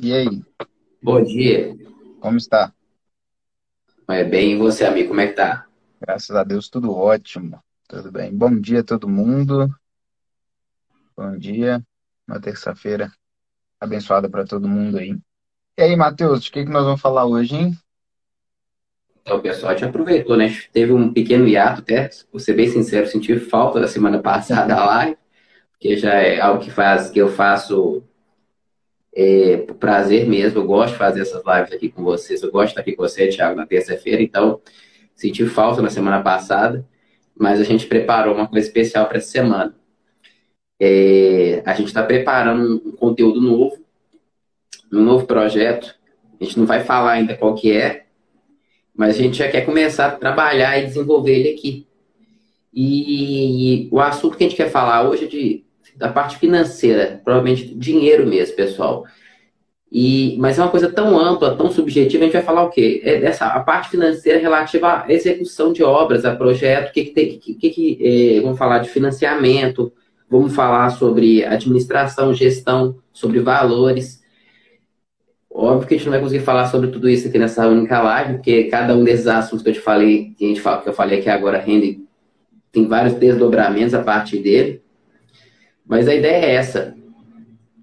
E aí, Bom dia. como está? Bem, e você, amigo, como é que tá? Graças a Deus, tudo ótimo. Tudo bem. Bom dia a todo mundo. Bom dia. Uma terça-feira abençoada para todo mundo aí. E aí, Matheus, de que nós vamos falar hoje, hein? Então, o pessoal te aproveitou, né? Teve um pequeno hiato até, vou ser bem sincero, senti falta da semana passada a live, porque já é algo que eu faço por prazer mesmo. Eu gosto de fazer essas lives aqui com vocês, eu gosto de estar aqui com você, Thiago, na terça-feira, então senti falta na semana passada, mas a gente preparou uma coisa especial para essa semana. A gente está preparando um conteúdo novo, um novo projeto. A gente não vai falar ainda qual que é, mas a gente já quer começar a trabalhar e desenvolver ele aqui. E o assunto que a gente quer falar hoje é da parte financeira, provavelmente dinheiro mesmo, pessoal. Mas é uma coisa tão ampla, tão subjetiva, a gente vai falar o quê? A parte financeira relativa à execução de obras, a projeto, o que, que tem, vamos falar de financiamento, vamos falar sobre administração, gestão, sobre valores. Óbvio que a gente não vai conseguir falar sobre tudo isso aqui nessa única live, porque cada um desses assuntos que eu te falei, que eu falei aqui agora, rende, tem vários desdobramentos a partir dele. Mas a ideia é essa.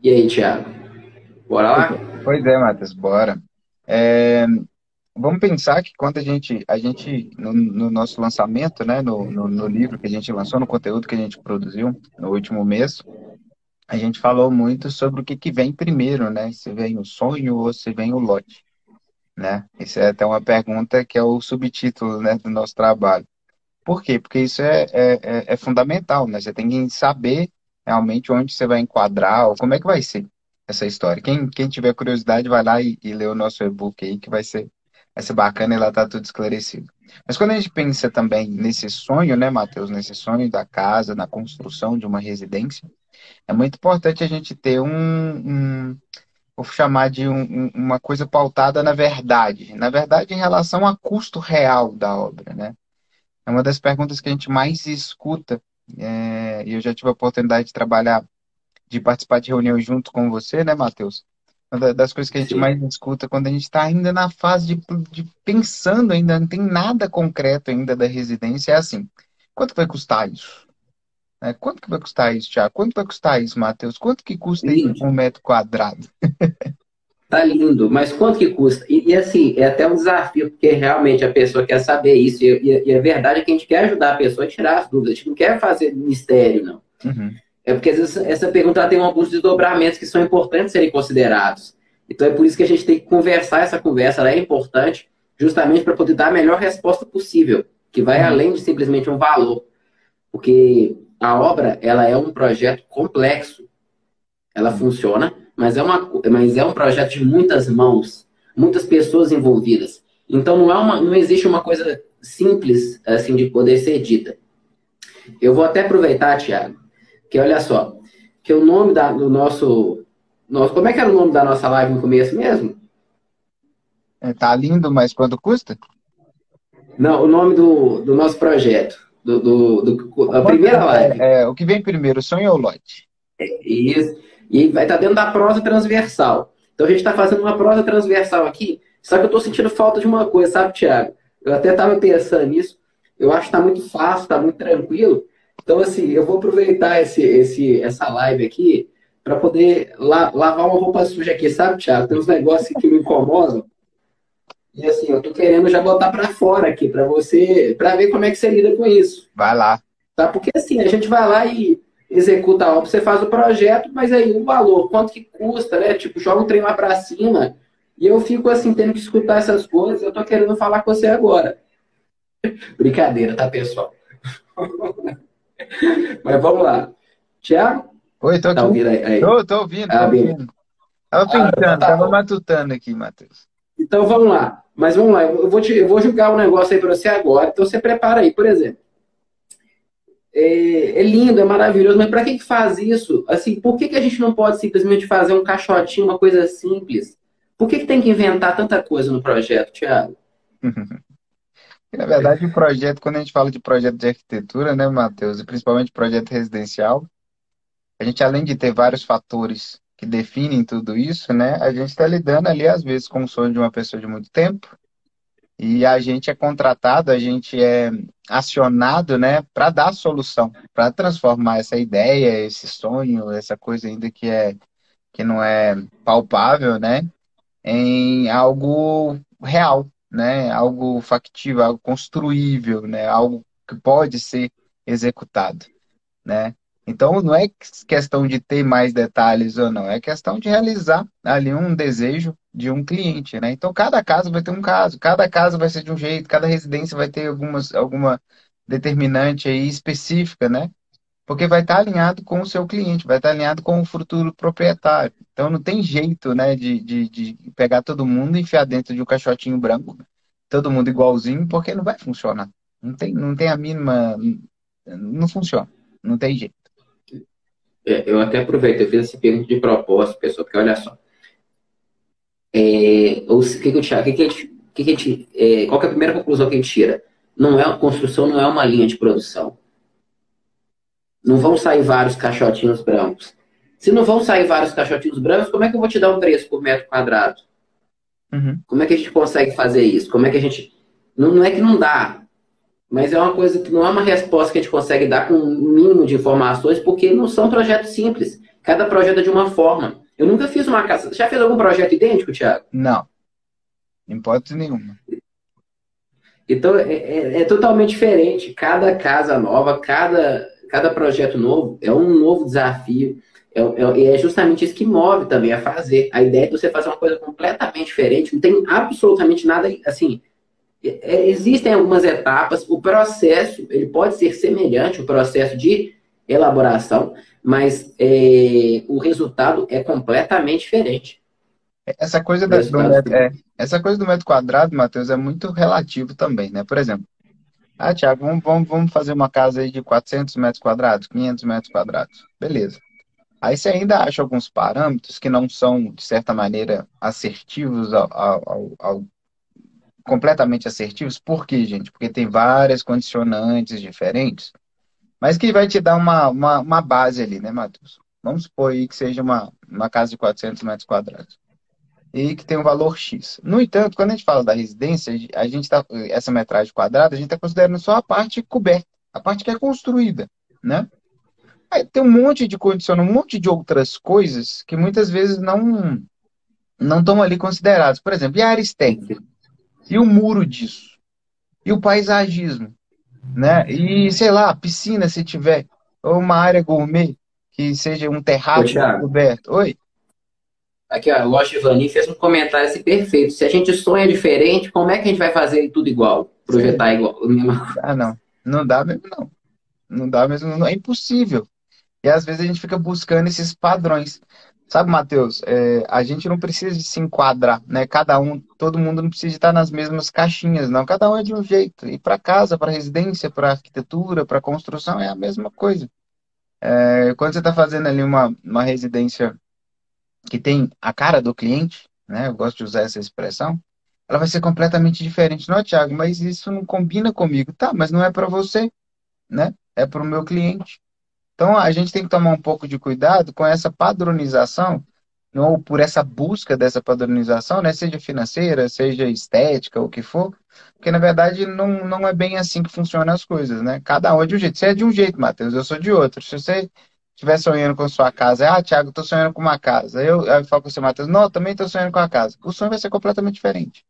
E aí, Thiago? Bora lá? Pois é, Matheus, bora. É, vamos pensar que quando a gente no nosso lançamento, né, no livro que a gente lançou, no conteúdo que a gente produziu no último mês, a gente falou muito sobre o que que vem primeiro, né? Se vem o sonho ou se vem o lote, né? Isso é até uma pergunta que é o subtítulo, né, do nosso trabalho. Por quê? Porque isso é fundamental, né? Você tem que saber realmente onde você vai enquadrar, ou como é que vai ser essa história. Quem tiver curiosidade, vai lá e lê o nosso e-book aí, que vai ser bacana e lá tá tudo esclarecido. Mas quando a gente pensa também nesse sonho, né, Matheus, nesse sonho da casa, na construção de uma residência, é muito importante a gente ter vou chamar de uma coisa pautada na verdade, em relação a custo real da obra, né? É uma das perguntas que a gente mais escuta, e eu já tive a oportunidade de trabalhar, de participar de reuniões junto com você, né, Matheus? Uma das coisas que a gente Sim. mais escuta quando a gente está ainda na fase de pensando, ainda não tem nada concreto ainda da residência, é assim, quanto vai custar isso? Quanto que vai custar isso, Thiago? Quanto vai custar isso, Matheus? Quanto que custa isso Lindo. por metro quadrado? Tá lindo. Mas quanto que custa? Assim, é até um desafio, porque realmente a pessoa quer saber isso. E a verdade é que a gente quer ajudar a pessoa a tirar as dúvidas. A gente não quer fazer mistério, não. Uhum. É porque às vezes essa pergunta ela tem alguns desdobramentos que são importantes serem considerados. Então é por isso que a gente tem que conversar essa conversa, ela é importante, justamente para poder dar a melhor resposta possível, que vai Uhum. além de simplesmente um valor. Porque a obra, ela é um projeto complexo. Ela Uhum. funciona, mas é um projeto de muitas mãos, muitas pessoas envolvidas. Então não existe uma coisa simples assim de poder ser dita. Eu vou até aproveitar, Thiago, que olha só, que o nome do nosso, como é que era o nome da nossa live no começo mesmo? Tá lindo, mas quanto custa? Não, o nome do nosso projeto, a Quanto, primeira live. o que vem primeiro, o sonho ou o lote? Isso. E vai estar dentro da prosa transversal. Então a gente está fazendo uma prosa transversal aqui, só que eu estou sentindo falta de uma coisa, sabe, Thiago? Eu até estava pensando nisso. Eu acho que está muito fácil, está muito tranquilo. Então, assim, eu vou aproveitar essa live aqui para poder lavar uma roupa suja aqui, sabe, Thiago? Tem uns negócios que me incomodam. E assim, eu tô querendo já botar para fora aqui, para você, para ver como é que você lida com isso. Vai lá. Tá? Porque assim, a gente vai lá e executa a obra, você faz o projeto, mas aí o valor, quanto que custa, né? Tipo, joga um trem lá pra cima. E eu fico assim, tendo que escutar essas coisas, eu tô querendo falar com você agora. Brincadeira, tá, pessoal? Mas vamos lá. Tiago? Oi, tô Tá aqui. ouvindo aí? Tô ouvindo, tô Ah, beleza. ouvindo. Tava Então pensando, tá tava bom. matutando aqui, Matheus. Então vamos lá. Mas vamos lá, eu vou julgar um negócio aí pra você agora, então você prepara aí, por exemplo. É lindo, é maravilhoso, mas para que faz isso? Assim, por que a gente não pode simplesmente fazer um caixotinho, uma coisa simples? Por que tem que inventar tanta coisa no projeto, Thiago? E, na verdade, o projeto, quando a gente fala de projeto de arquitetura, né, Matheus, e principalmente projeto residencial, a gente, além de ter vários fatores que definem tudo isso, né? A gente está lidando ali, às vezes, com o sonho de uma pessoa de muito tempo, e a gente é contratado, a gente é acionado, né, para dar a solução, para transformar essa ideia, esse sonho, essa coisa ainda que não é palpável, né, em algo real, né, algo factível, algo construível, né, algo que pode ser executado, né? Então, não é questão de ter mais detalhes ou não, é questão de realizar ali um desejo de um cliente, né? Então, cada caso vai ter um caso, cada casa vai ser de um jeito, cada residência vai ter alguma determinante aí específica, né? Porque vai estar alinhado com o seu cliente, vai estar alinhado com o futuro proprietário. Então, não tem jeito, né, de pegar todo mundo e enfiar dentro de um caixotinho branco, todo mundo igualzinho, porque não vai funcionar. Não tem a mínima. Não funciona. Não tem jeito. Eu até aproveito, eu fiz essa pergunta de propósito, pessoal, porque olha só. O que que eu tiro, qual que é a primeira conclusão que a gente tira? Não é a construção, não é uma linha de produção. Não vão sair vários caixotinhos brancos. Se não vão sair vários caixotinhos brancos, como é que eu vou te dar um preço por metro quadrado? Uhum. Como é que a gente consegue fazer isso? Como é que a gente. Não, não é que não dá, mas é uma coisa que não é uma resposta que a gente consegue dar com um mínimo de informações, porque não são projetos simples. Cada projeto é de uma forma. Eu nunca fiz uma casa. Já fez algum projeto idêntico, Thiago? Não, em hipótese nenhuma. Então, é totalmente diferente. Cada casa nova, cada projeto novo é um novo desafio. É justamente isso que move também a fazer. A ideia é você fazer uma coisa completamente diferente. Não tem absolutamente nada assim. Existem algumas etapas. O processo, ele pode ser semelhante, o processo de elaboração, mas o resultado é completamente diferente. Essa coisa O do resultado metro, final. essa coisa do metro quadrado, Matheus, é muito relativo também, né? Por exemplo, Thiago, vamos fazer uma casa aí de 400 metros quadrados, 500 metros quadrados. Beleza. Aí você ainda acha alguns parâmetros que não são, de certa maneira, assertivos, completamente assertivos. Por quê, gente? Porque tem várias condicionantes diferentes, mas que vai te dar uma base ali, né, Matheus? Vamos supor aí que seja uma casa de 400 metros quadrados e que tem um valor X. No entanto, quando a gente fala da residência, a gente tá, essa metragem quadrada, a gente está considerando só a parte coberta, a parte que é construída, né? Aí tem um monte de condicionantes, um monte de outras coisas que muitas vezes não estão ali consideradas. Por exemplo, e a área externa? E o muro disso? E o paisagismo? Né? E, sei lá, piscina se tiver, ou uma área gourmet, que seja um Ô, terraço Thiago, descoberto. Oi? aqui, ó, a Loja Ivani fez um comentário assim, perfeito. Se a gente sonha diferente, como é que a gente vai fazer tudo igual? Sim, Projetar igual? dá não. Não dá mesmo, não. Não dá mesmo, não. É impossível. E às vezes a gente fica buscando esses padrões. Sabe, Matheus, a gente não precisa de se enquadrar, né? Cada um, todo mundo não precisa estar nas mesmas caixinhas, não. Cada um é de um jeito. E para casa, para residência, para arquitetura, para construção, é a mesma coisa. Quando você está fazendo ali uma residência que tem a cara do cliente, né? Eu gosto de usar essa expressão. Ela vai ser completamente diferente. Não, Thiago, mas isso não combina comigo. Tá, mas não é para você, né? É para o meu cliente. Então, a gente tem que tomar um pouco de cuidado com essa padronização, ou por essa busca dessa padronização, né? Seja financeira, seja estética, o que for, porque na verdade não é bem assim que funcionam as coisas, né? Cada um é de um jeito. Você é de um jeito, Matheus, eu sou de outro. Se você estiver sonhando com sua casa, Thiago, estou sonhando com uma casa. Eu falo com você, Matheus, não, eu também estou sonhando com a casa. O sonho vai ser completamente diferente.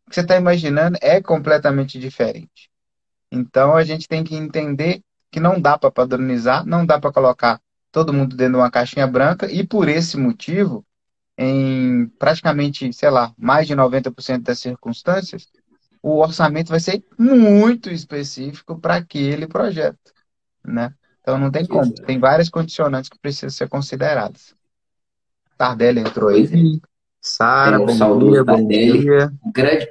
O que você está imaginando é completamente diferente. Então a gente tem que entender que não dá para padronizar, não dá para colocar todo mundo dentro de uma caixinha branca, e por esse motivo, em praticamente, sei lá, mais de 90% das circunstâncias, o orçamento vai ser muito específico para aquele projeto, né? Então não tem como, tem várias condicionantes que precisam ser consideradas. Tardelli entrou Pois é. aí. Sara, O bom saudoso dia, bom Tardelli, dia. grande,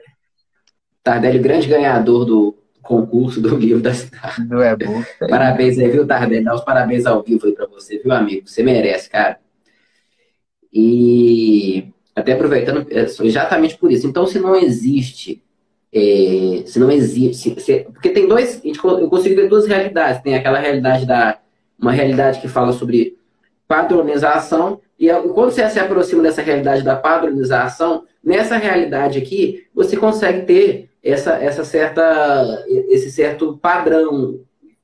Tardelli, grande ganhador do concurso do livro da cidade. Do e-book, tá aí. Parabéns aí, viu, Tardelli? Dá os parabéns ao vivo aí pra você, viu, amigo? Você merece, cara. E até aproveitando, exatamente por isso. Então, se não existe, se não existe, porque tem dois, eu consigo ver duas realidades. Tem aquela realidade uma realidade que fala sobre padronização quando você se aproxima dessa realidade da padronização, nessa realidade aqui, você consegue ter esse certo padrão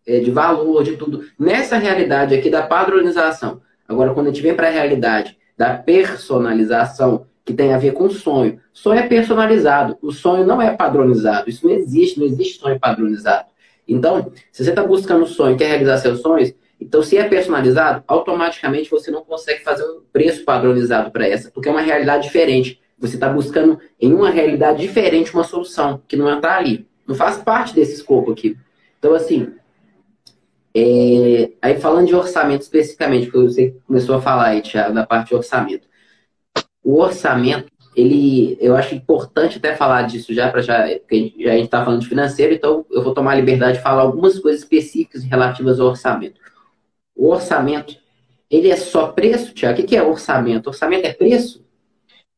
de valor, de tudo. Nessa realidade aqui da padronização. Agora, quando a gente vem para a realidade da personalização, que tem a ver com sonho. Sonho é personalizado, o sonho não é padronizado. Isso não existe sonho padronizado. Então, se você está buscando um sonho, quer realizar seus sonhos, então se é personalizado, automaticamente você não consegue fazer um preço padronizado para essa, porque é uma realidade diferente. Você está buscando em uma realidade diferente uma solução, que não está ali. Não faz parte desse escopo aqui. Então, assim, aí falando de orçamento especificamente, porque você começou a falar aí, Thiago, da parte de orçamento. O orçamento, eu acho importante até falar disso porque a gente está falando de financeiro, então eu vou tomar a liberdade de falar algumas coisas específicas relativas ao orçamento. O orçamento, ele é só preço, Thiago? O que é orçamento? Orçamento é preço?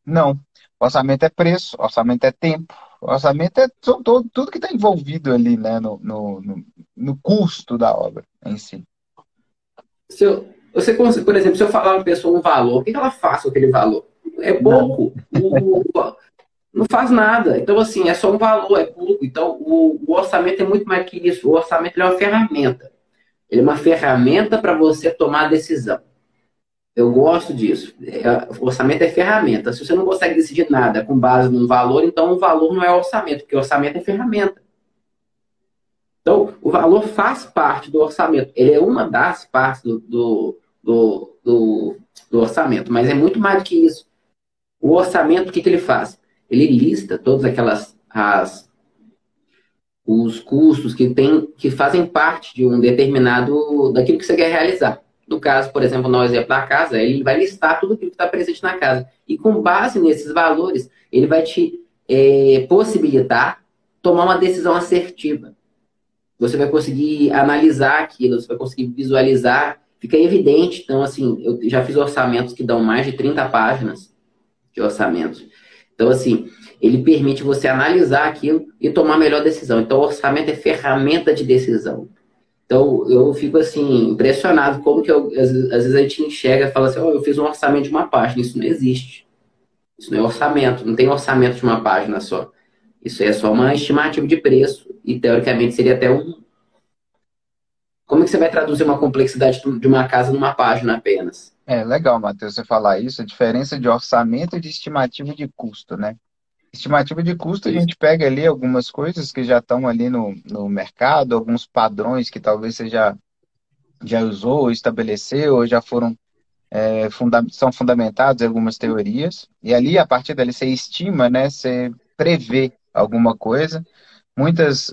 Não. Orçamento é preço, orçamento é tempo, orçamento é tudo que está envolvido ali, né, no custo da obra em si. Por exemplo, se eu falar uma pessoa um valor, o que ela faz com aquele valor? É Não. pouco. Não faz nada. Então, assim, é só um valor, é pouco. Então, o orçamento é muito mais que isso. O orçamento é uma ferramenta. Ele é uma ferramenta para você tomar decisão. Eu gosto disso. O orçamento é ferramenta. Se você não consegue decidir nada com base num valor, então o valor não é orçamento, porque o orçamento é ferramenta. Então, o valor faz parte do orçamento. Ele é uma das partes do orçamento, mas é muito mais do que isso. O orçamento, o que ele faz? Ele lista todos os custos que fazem parte de um determinado, daquilo que você quer realizar. No caso, por exemplo, no exemplo da casa, ele vai listar tudo aquilo que está presente na casa. E com base nesses valores, ele vai te possibilitar tomar uma decisão assertiva. Você vai conseguir analisar aquilo, você vai conseguir visualizar, fica evidente. Então, assim, eu já fiz orçamentos que dão mais de 30 páginas de orçamentos. Então, assim, ele permite você analisar aquilo e tomar a melhor decisão. Então, o orçamento é ferramenta de decisão. Então, eu fico, assim, impressionado como que às vezes a gente enxerga e fala assim, eu fiz um orçamento de uma página. Isso não existe. Isso não é orçamento. Não tem orçamento de uma página só. Isso é só uma estimativa de preço e, teoricamente, seria até um... Como que você vai traduzir uma complexidade de uma casa numa página apenas? É legal, Matheus, você falar isso, a diferença de orçamento e de estimativa de custo, né? Estimativa de custo, a Isso. gente pega ali algumas coisas que já estão ali no mercado, alguns padrões que talvez você já usou, ou estabeleceu, ou já foram, são fundamentados em algumas teorias, e ali, a partir dali, você estima, né? Você prevê alguma coisa. Muitas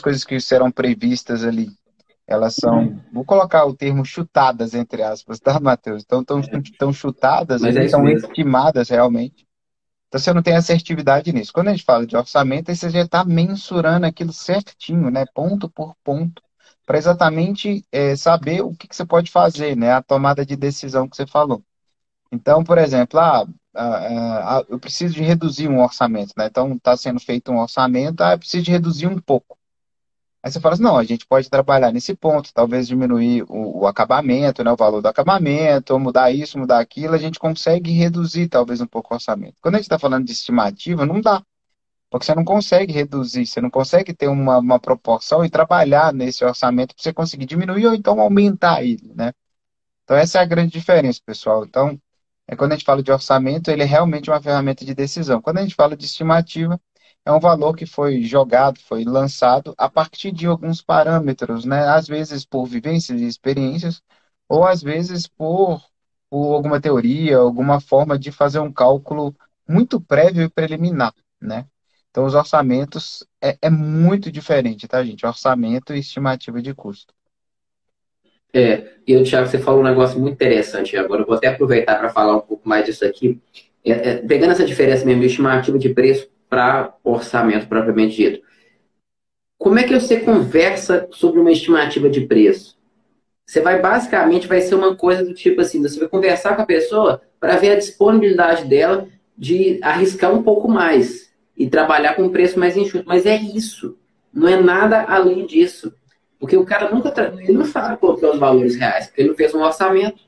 coisas que serão previstas ali, elas são, vou colocar o termo chutadas, entre aspas, tá, Matheus? Então, estão chutadas Mas ali, é isso estão mesmo. estimadas realmente. Então, você não tem assertividade nisso. Quando a gente fala de orçamento, aí você já está mensurando aquilo certinho, né? Ponto por ponto, para exatamente saber o que você pode fazer, né? A tomada de decisão que você falou. Então, por exemplo, eu preciso de reduzir um orçamento, né? Então, está sendo feito um orçamento, eu preciso de reduzir um pouco. Aí você fala assim, não, a gente pode trabalhar nesse ponto, talvez diminuir o acabamento, né, o valor do acabamento, ou mudar isso, mudar aquilo, a gente consegue reduzir talvez um pouco o orçamento. Quando a gente está falando de estimativa, não dá, porque você não consegue reduzir, você não consegue ter uma proporção e trabalhar nesse orçamento para você conseguir diminuir ou então aumentar ele, né? Então essa é a grande diferença, pessoal. Então, quando a gente fala de orçamento, ele é realmente uma ferramenta de decisão. Quando a gente fala de estimativa, é um valor que foi jogado, foi lançado a partir de alguns parâmetros, né? Às vezes por vivências e experiências, ou às vezes por alguma teoria, alguma forma de fazer um cálculo muito prévio e preliminar, né? Então, os orçamentos é muito diferente, tá, gente? Orçamento e estimativa de custo. Thiago, você falou um negócio muito interessante. Agora eu vou até aproveitar para falar um pouco mais disso aqui. Pegando essa diferença mesmo de estimativa de preço para orçamento propriamente dito. Como é que você conversa sobre uma estimativa de preço? Basicamente, vai ser uma coisa do tipo assim, você vai conversar com a pessoa para ver a disponibilidade dela de arriscar um pouco mais e trabalhar com um preço mais enxuto. Mas é isso. Não é nada além disso. Porque o cara ele não sabe qual que são os valores reais, porque ele não fez um orçamento.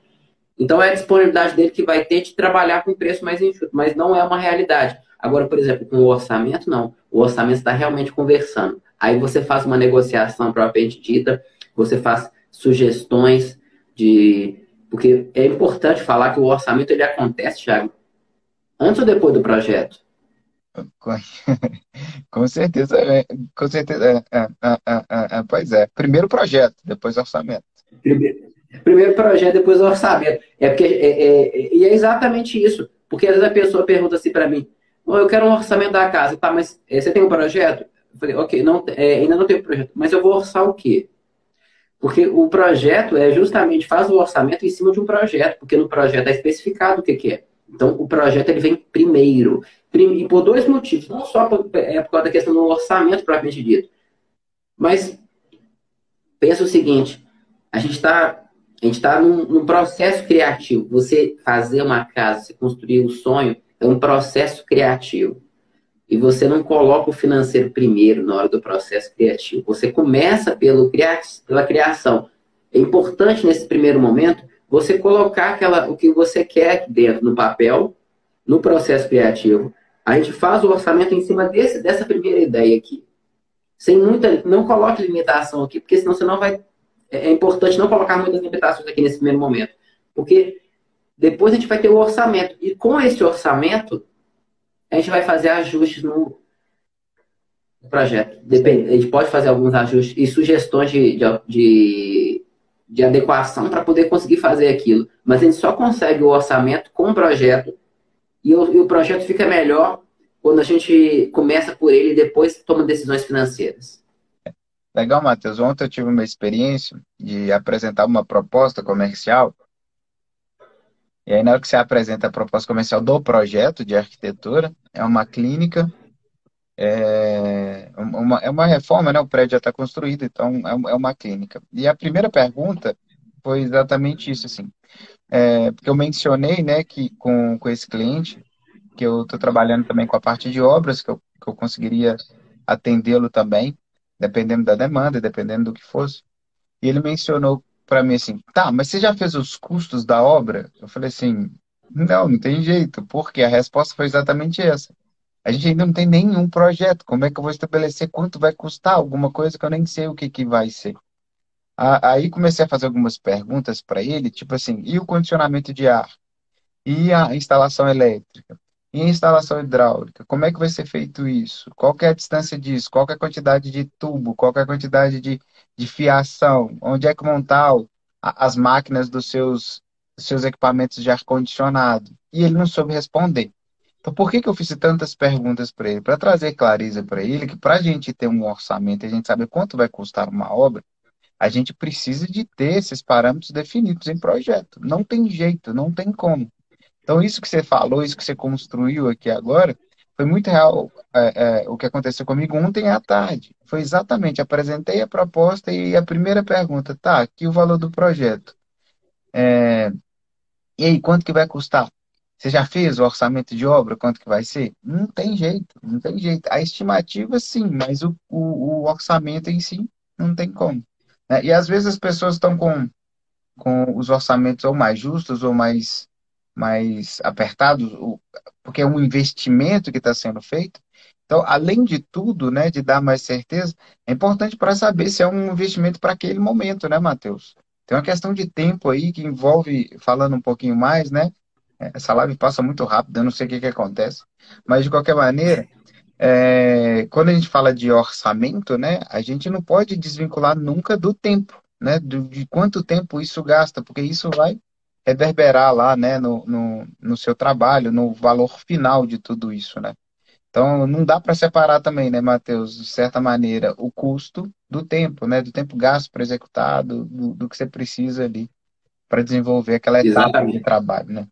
Então é a disponibilidade dele que vai ter de trabalhar com preço mais enxuto, mas não é uma realidade. Agora, por exemplo, com o orçamento, não. O orçamento está realmente conversando. Aí você faz uma negociação propriamente dita, você faz sugestões de. Porque é importante falar que o orçamento ele acontece, Thiago, antes ou depois do projeto. Com, com certeza, com certeza, pois é. Primeiro projeto, depois orçamento. Primeiro projeto, depois o orçamento. É porque e é exatamente isso. Porque às vezes a pessoa pergunta assim para mim: "Ô, eu quero um orçamento da casa, tá? Mas você tem um projeto?" Eu falei: "Ok, não, ainda não tenho projeto, mas eu vou orçar o quê?" Porque o projeto é justamente faz o orçamento em cima de um projeto, porque no projeto é especificado o que, que é. Então o projeto ele vem primeiro. E por dois motivos, não só por causa da questão do orçamento propriamente dito, mas pensa o seguinte: a gente tá num processo criativo. Você fazer uma casa, você construir um sonho, é um processo criativo. E você não coloca o financeiro primeiro na hora do processo criativo. Você começa pela criação. É importante nesse primeiro momento você colocar o que você quer dentro no papel, no processo criativo. A gente faz o orçamento em cima dessa primeira ideia aqui. Sem muita, não coloque limitação aqui, porque senão você não vai. É importante não colocar muitas limitações aqui nesse primeiro momento. Porque depois a gente vai ter o orçamento. E com esse orçamento, a gente vai fazer ajustes no projeto. Depende, a gente pode fazer alguns ajustes e sugestões de adequação para poder conseguir fazer aquilo. Mas a gente só consegue o orçamento com o projeto e o projeto fica melhor quando a gente começa por ele e depois toma decisões financeiras. Legal, Matheus. Ontem eu tive uma experiência de apresentar uma proposta comercial. E aí, na hora que você apresenta a proposta comercial do projeto de arquitetura, é uma clínica, é uma reforma, né? O prédio já está construído, então é uma clínica. E a primeira pergunta foi exatamente isso, assim. Porque eu mencionei, né, que com esse cliente, que eu estou trabalhando também com a parte de obras, que eu conseguiria atendê-lo também, dependendo da demanda, dependendo do que fosse. E ele mencionou para mim assim, tá, mas você já fez os custos da obra? Eu falei assim, não, não tem jeito, porque a resposta foi exatamente essa. A gente ainda não tem nenhum projeto. Como é que eu vou estabelecer quanto vai custar alguma coisa que eu nem sei o que que vai ser? Aí comecei a fazer algumas perguntas para ele, tipo assim, e o condicionamento de ar? E a instalação elétrica? E a instalação hidráulica? Como é que vai ser feito isso? Qual que é a distância disso? Qual que é a quantidade de tubo? Qual que é a quantidade de fiação? Onde é que montar as máquinas dos seus equipamentos de ar-condicionado? E ele não soube responder. Então, por que que eu fiz tantas perguntas para ele? Para trazer clareza para ele que para a gente ter um orçamento e a gente saber quanto vai custar uma obra, a gente precisa de ter esses parâmetros definidos em projeto. Não tem jeito, não tem como. Então, isso que você falou, isso que você construiu aqui agora, foi muito real, o que aconteceu comigo ontem à tarde. Foi exatamente, apresentei a proposta e a primeira pergunta, tá, aqui o valor do projeto. E aí, quanto que vai custar? Você já fez o orçamento de obra? Quanto que vai ser? Não tem jeito, não tem jeito. A estimativa, sim, mas o orçamento em si, não tem como. Né? E às vezes as pessoas estão com os orçamentos ou mais justos ou mais apertados, porque é um investimento que está sendo feito. Então, além de tudo, né, de dar mais certeza, é importante para saber se é um investimento para aquele momento, né, Matheus? Tem uma questão de tempo aí que envolve, falando um pouquinho mais, né? Essa live passa muito rápido, eu não sei o que que acontece. Mas, de qualquer maneira, quando a gente fala de orçamento, né, a gente não pode desvincular nunca do tempo, né, de quanto tempo isso gasta, porque isso vai reverberar lá, né, no seu trabalho, no valor final de tudo isso, né? Então, não dá para separar também, né, Matheus, de certa maneira, o custo do tempo, né, do tempo gasto para executar, do que você precisa ali para desenvolver aquela etapa de Exatamente. trabalho, né?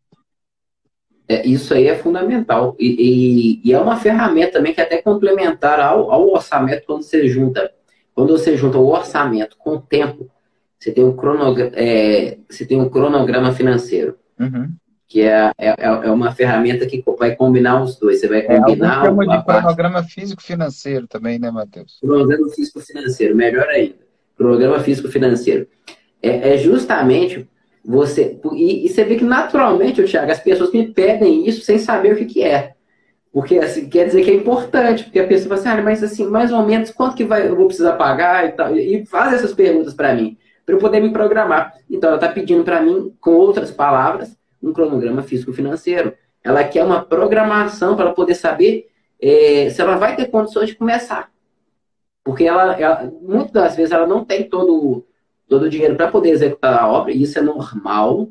Isso aí é fundamental. E é uma ferramenta também que é até complementar ao orçamento quando você junta o orçamento com o tempo, você tem um cronograma financeiro, Uhum. que é uma ferramenta que vai combinar os dois. Você vai Alguns combinar chamam a de parte cronograma físico-financeiro também, né, Matheus? cronograma físico-financeiro, melhor ainda. Cronograma físico-financeiro. É justamente. E você vê que naturalmente, Thiago, as pessoas me pedem isso sem saber o que, que é. Porque assim, quer dizer que é importante, porque a pessoa fala assim, mas assim, mais ou menos quanto que eu vou precisar pagar e tal, e faz essas perguntas para mim, para eu poder me programar. Então, ela está pedindo para mim, com outras palavras, um cronograma físico-financeiro. Ela quer uma programação para ela poder saber se ela vai ter condições de começar. Porque muitas das vezes, ela não tem todo o dinheiro para poder executar a obra, e isso é normal,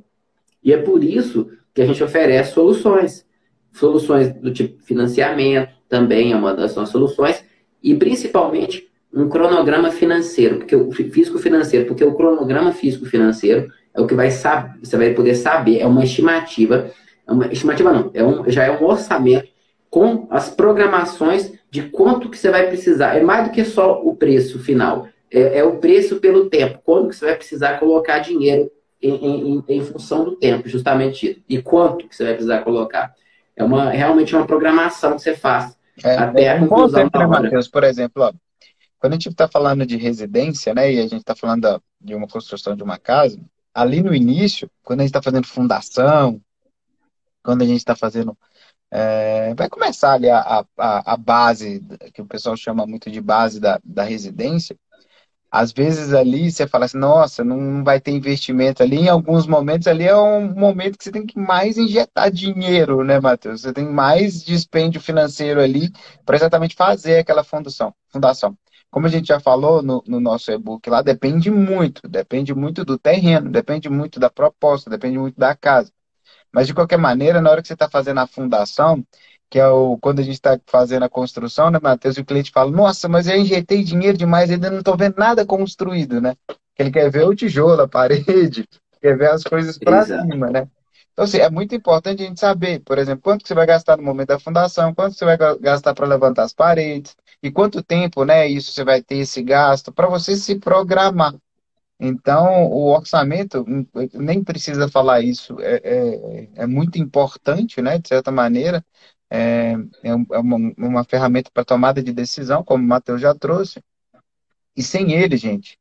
e é por isso que a gente oferece soluções. Soluções do tipo financiamento também é uma das nossas soluções, e principalmente um cronograma financeiro, porque o físico-financeiro, porque o cronograma físico-financeiro é o que você vai poder saber, é uma estimativa não, já é um orçamento com as programações de quanto que você vai precisar. É mais do que só o preço final, é o preço pelo tempo, quando que você vai precisar colocar dinheiro em função do tempo, justamente isso. E quanto que você vai precisar colocar. Realmente uma programação que você faz até a Um bom conclusão exemplo, da né, obra. Matheus? Por exemplo, ó, quando a gente está falando de residência, né, e a gente está falando de uma construção de uma casa, ali no início, quando a gente está fazendo fundação, quando a gente está fazendo. Vai começar ali a base, que o pessoal chama muito de base da residência. Às vezes ali você fala assim, nossa, não vai ter investimento ali. Em alguns momentos ali é um momento que você tem que mais injetar dinheiro, né, Matheus? Você tem mais dispêndio financeiro ali para exatamente fazer aquela fundação. Como a gente já falou no nosso e-book lá, depende muito do terreno, depende muito da proposta, depende muito da casa. Mas, de qualquer maneira, na hora que você está fazendo a fundação, que é quando a gente está fazendo a construção, né, Matheus, e o cliente fala, nossa, mas eu injetei dinheiro demais, ainda não estou vendo nada construído, né? Porque ele quer ver o tijolo, a parede, quer ver as coisas para Exato. cima, né? Então, assim, é muito importante a gente saber, por exemplo, quanto que você vai gastar no momento da fundação, quanto você vai gastar para levantar as paredes, e quanto tempo, né, isso você vai ter esse gasto, para você se programar. Então, o orçamento, nem precisa falar isso, é muito importante, né, de certa maneira, é uma ferramenta para tomada de decisão, como o Matheus já trouxe, e sem ele, gente,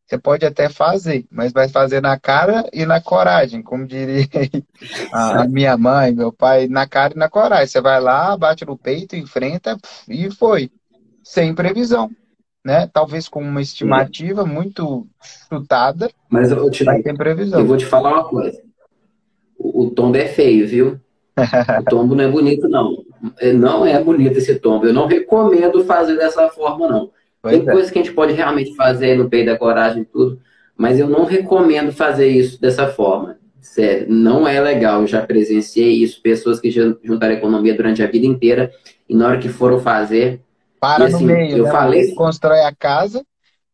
você pode até fazer, mas vai fazer na cara e na coragem, como diria aí a minha mãe, meu pai, na cara e na coragem. Você vai lá, bate no peito, enfrenta e foi, sem previsão, né? Talvez com uma É. estimativa muito chutada, Mas, mas Thiago, sem eu previsão. vou te falar uma coisa. O tombo é feio, viu? O tombo não é bonito, não. Não é bonito esse tombo. Eu não recomendo fazer dessa forma, não. Pois Tem é. coisas que a gente pode realmente fazer no peito da coragem e tudo, mas eu não recomendo fazer isso dessa forma. Sério, não é legal. Eu já presenciei isso, pessoas que já juntaram economia durante a vida inteira e na hora que foram fazer. E Para no assim, meio, eu né? Você falei, constrói a casa,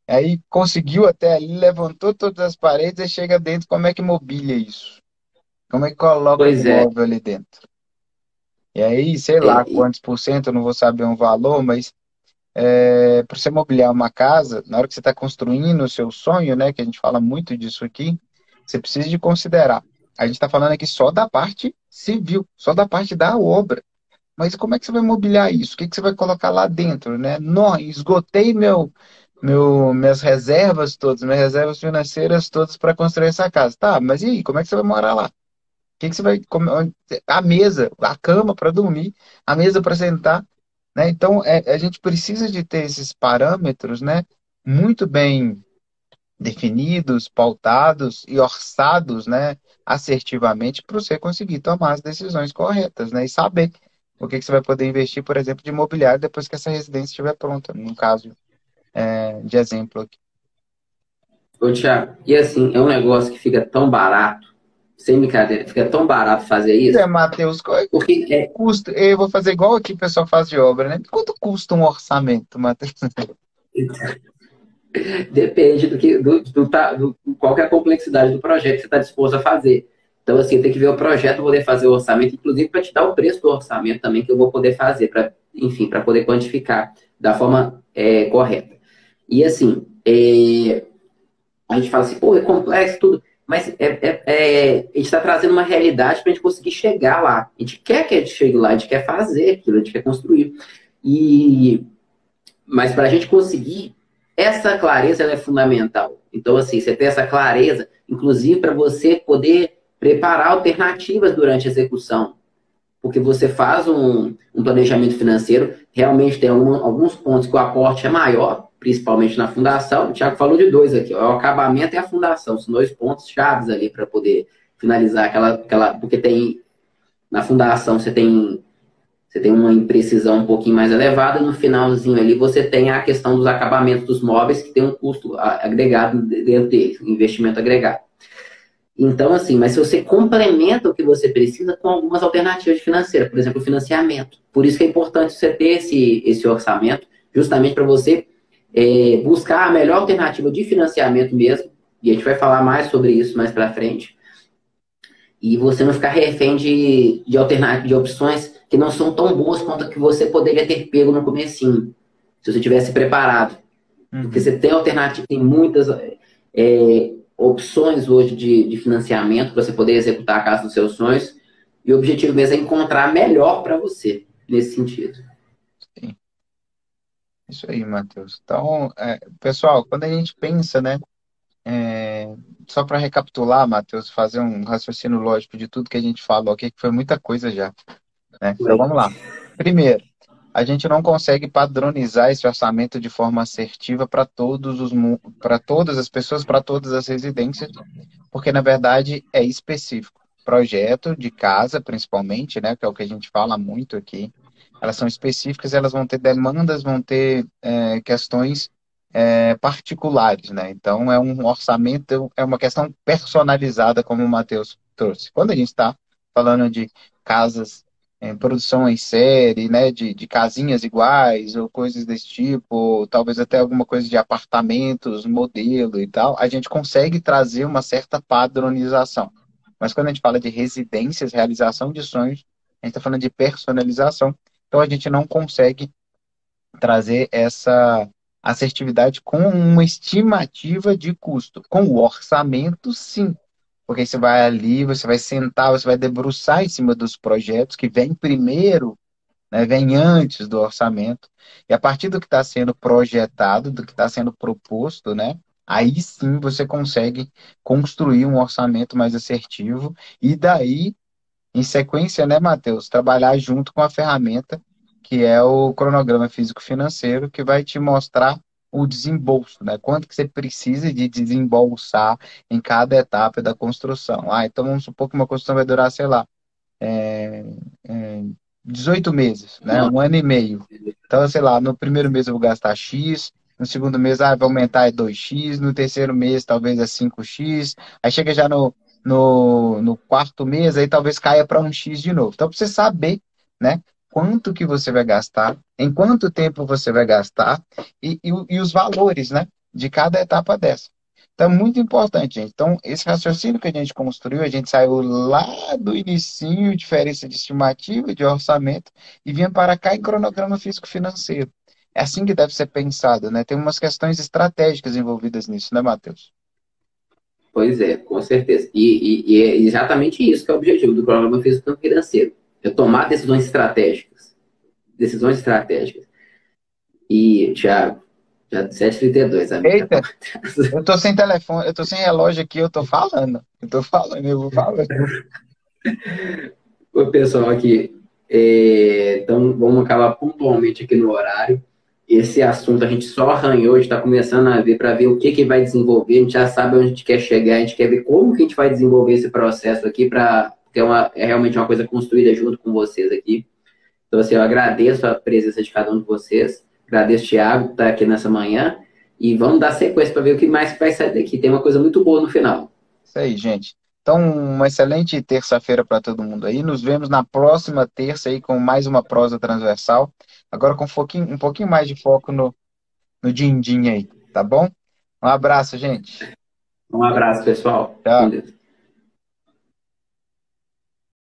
aí conseguiu até ali, levantou todas as paredes, aí chega dentro, como é que mobília isso? Como é que coloca o pois é, móvel ali dentro? E aí, sei lá é, quantos por cento, eu não vou saber um valor, mas para você mobiliar uma casa, na hora que você está construindo o seu sonho, né, que a gente fala muito disso aqui, você precisa de considerar. A gente está falando aqui só da parte civil, só da parte da obra. Mas como é que você vai mobiliar isso? O que que você vai colocar lá dentro, né? Não, esgotei minhas reservas todas, minhas reservas financeiras todas para construir essa casa. Tá, mas e aí, como é que você vai morar lá? O que que você vai comer? A mesa, a cama para dormir, a mesa para sentar, né? Então, a gente precisa de ter esses parâmetros, né? Muito bem definidos, pautados e orçados, né, assertivamente para você conseguir tomar as decisões corretas, né, e saber o que que você vai poder investir, por exemplo, de imobiliário depois que essa residência estiver pronta, no caso de exemplo aqui. ô Thiago, e assim, é um negócio que fica tão barato, sem brincadeira, fica tão barato fazer Pois é, isso, Matheus, qual é o porque custo? Eu vou fazer igual aqui o pessoal faz de obra, né? Quanto custa um orçamento, Matheus? depende do qual que é a complexidade do projeto que você está disposto a fazer. Então, assim, tem que ver o projeto, poder fazer o orçamento, inclusive para te dar o preço do orçamento também que eu vou poder fazer, para, enfim, para poder quantificar da forma correta. E assim, a gente fala assim, pô, é complexo tudo, mas a gente está trazendo uma realidade para a gente conseguir chegar lá. A gente quer que a gente chegue lá, a gente quer fazer aquilo, a gente quer construir. Mas para a gente conseguir, essa clareza ela é fundamental. Então, assim, você ter essa clareza, inclusive para você poder preparar alternativas durante a execução. Porque você faz um planejamento financeiro, realmente tem alguns pontos que o aporte é maior, principalmente na fundação. O Thiago falou de dois aqui, ó, o acabamento e a fundação, são dois pontos chaves ali para poder finalizar porque tem na fundação você tem uma imprecisão um pouquinho mais elevada, no finalzinho ali você tem a questão dos acabamentos dos móveis, que tem um custo agregado dentro dele, um investimento agregado. Então, assim, mas se você complementa o que você precisa com algumas alternativas financeiras, por exemplo, o financiamento. Por isso que é importante você ter esse orçamento, justamente para você buscar a melhor alternativa de financiamento mesmo, e a gente vai falar mais sobre isso mais para frente, e você não ficar refém de opções que não são tão boas quanto que você poderia ter pego no comecinho, se você tivesse preparado. Porque Uhum. você tem alternativa, tem muitas opções hoje de financiamento para você poder executar a casa dos seus sonhos, e o objetivo mesmo é encontrar melhor para você, nesse sentido. Sim, isso aí, Matheus. Então, pessoal, quando a gente pensa, né, é, só para recapitular, Matheus, fazer um raciocínio lógico de tudo que a gente falou aqui, que foi muita coisa já, né? Então, Oi. vamos lá. Primeiro, a gente não consegue padronizar esse orçamento de forma assertiva para todas as pessoas, para todas as residências, porque na verdade é específico. Projeto de casa, principalmente, né, que é o que a gente fala muito aqui, elas são específicas, elas vão ter demandas, vão ter questões particulares, né? Então é um orçamento, é uma questão personalizada, como o Matheus trouxe. Quando a gente está falando de casas em produção em série, né, de casinhas iguais ou coisas desse tipo, ou talvez até alguma coisa de apartamentos, modelo e tal, a gente consegue trazer uma certa padronização. Mas quando a gente fala de residências, realização de sonhos, a gente está falando de personalização, então a gente não consegue trazer essa assertividade com uma estimativa de custo. Com o orçamento, sim. Porque você vai ali, você vai sentar, você vai debruçar em cima dos projetos que vem primeiro, né, vem antes do orçamento. E a partir do que está sendo projetado, do que está sendo proposto, né, aí sim você consegue construir um orçamento mais assertivo. E daí, em sequência, né, Matheus, trabalhar junto com a ferramenta que é o cronograma físico-financeiro, que vai te mostrar o desembolso, né? Quanto que você precisa de desembolsar em cada etapa da construção. Ah, então vamos supor que uma construção vai durar, sei lá, é, é, 18 meses, né? Não, Um ano e meio. Então, sei lá, no primeiro mês eu vou gastar X, no segundo mês vai aumentar 2x, no terceiro mês talvez é 5x, aí chega já no quarto mês, aí talvez caia para um X de novo. Então, para você saber, né? Quanto que você vai gastar, em quanto tempo você vai gastar e os valores, né? De cada etapa dessa. Então, é muito importante, gente. Então, esse raciocínio que a gente construiu, a gente saiu lá do inicinho, diferença de estimativa, de orçamento, e vinha para cá em cronograma físico-financeiro. É assim que deve ser pensado, né? Tem umas questões estratégicas envolvidas nisso, né, Matheus? Pois é, com certeza. E é exatamente isso que é o objetivo do programa físico financeiro. É tomar decisões estratégicas. Decisões estratégicas. E, Thiago, já 7h32, amigo, já Eita, estamos atrás. eu tô sem telefone, eu tô sem relógio aqui, eu tô falando. Eu tô falando, eu vou falando. Oi, pessoal, aqui. Então, vamos acabar pontualmente aqui no horário. Esse assunto a gente só arranhou, a gente está começando a ver para ver o que vai desenvolver, a gente já sabe onde a gente quer chegar, a gente quer ver como que a gente vai desenvolver esse processo aqui, porque é realmente uma coisa construída junto com vocês aqui. Então, assim, eu agradeço a presença de cada um de vocês, agradeço o Thiago por estar aqui nessa manhã, e vamos dar sequência para ver o que mais que vai sair daqui. Tem uma coisa muito boa no final. Isso aí, gente. Então, uma excelente terça-feira para todo mundo aí. Nos vemos na próxima terça aí com mais uma prosa transversal. Agora com um pouquinho mais de foco no din-din aí, tá bom? Um abraço, gente. Um abraço, pessoal. Com Tchau. Deus.